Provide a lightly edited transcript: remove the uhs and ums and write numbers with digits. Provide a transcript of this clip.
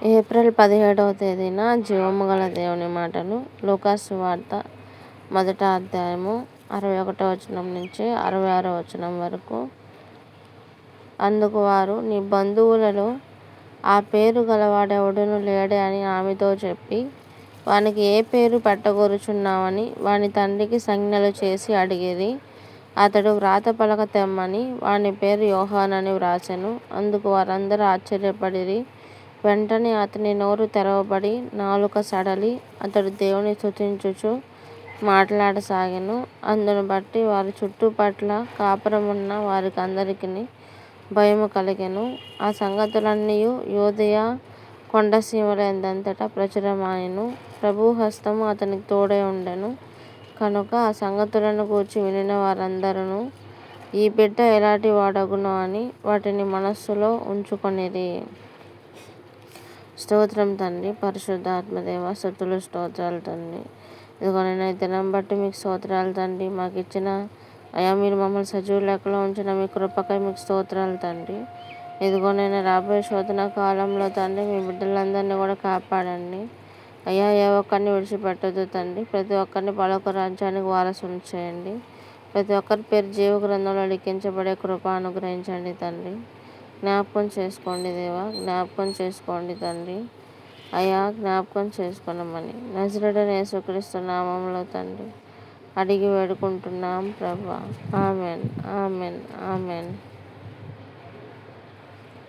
April 17వ తేదీన జీవము గల దేవుని మాటలు. లూకాసు సువార్త 1వ అధ్యాయము 61వ వచనం నుంచి 66వ వచనం వరకు. అందుకు వారు, నీ బంధువులలో ఆ పేరు గలవాడెవడునూ లేడే అని ఆమెతో చెప్పి, వానికి ఏ పేరు పెట్టగోరుచున్నావని వాని తండ్రికి సంజ్ఞలు చేసి అడిగిరి. అతడు వ్రాతపలక తెమ్మని వాని పేరు యోహానని వ్రాసెను. అందుకు వారందరూ ఆశ్చర్యపడిరి. వెంటనే అతని నోరు తెరవబడి నాలుక సడలి అతడు దేవుని స్తుతించుచు మాట్లాడసాగెను. అందును బట్టి వారి చుట్టుపట్ల కాపురమున్న వారికందరికిని భయము కలిగెను. ఆ సంగతులన్నీయు యూదయ కొండసీమలందంతటా ప్రచురమాయెను. ప్రభువు హస్తము అతనికి తోడై ఉండెను కనుక ఆ సంగతులను గూర్చి వినిన వారందరును ఈ బిడ్డ ఎలాంటి వాడగునో అని వాటిని మనస్సులో ఉంచుకొనిరి. స్తోత్రం తండ్రి, పరిశుద్ధాత్మదేవ, స్తుతులు స్తోత్రాలు తండ్రి. ఇదిగో నేను ఈ దినం బట్టి మీకు స్తోత్రాలు తండ్రి. మాకు ఇచ్చిన అయ్యా, మీరు మమ్మల్ని సజీవ లెక్కలో ఉంచిన మీ కృపకై మీకు స్తోత్రాలు తండ్రి. ఇదిగో నేను రాబోయే శోధన కాలంలో తండ్రి మీ బిడ్డలందరినీ కూడా కాపాడండి అయ్యా. ఏ ఒక్కరిని విడిచిపెట్టొద్దు తండ్రి. ప్రతి ఒక్కరిని పరలోక రాజ్యానికి వారసులను చేయండి. ప్రతి ఒక్కరి పేరు జీవ గ్రంథంలో లిఖించబడే కృప అనుగ్రహించండి తండ్రి. జ్ఞాపకం చేసుకోండి దేవా, జ్ఞాపకం చేసుకోండి తండ్రి. అయ్యా, జ్ఞాపకం చేసుకోనమని నజరేయుడైన యేసుక్రీస్తు నామములో తండ్రి అడిగి వేడుకుంటున్నాం ప్రభా. Amen, amen, amen.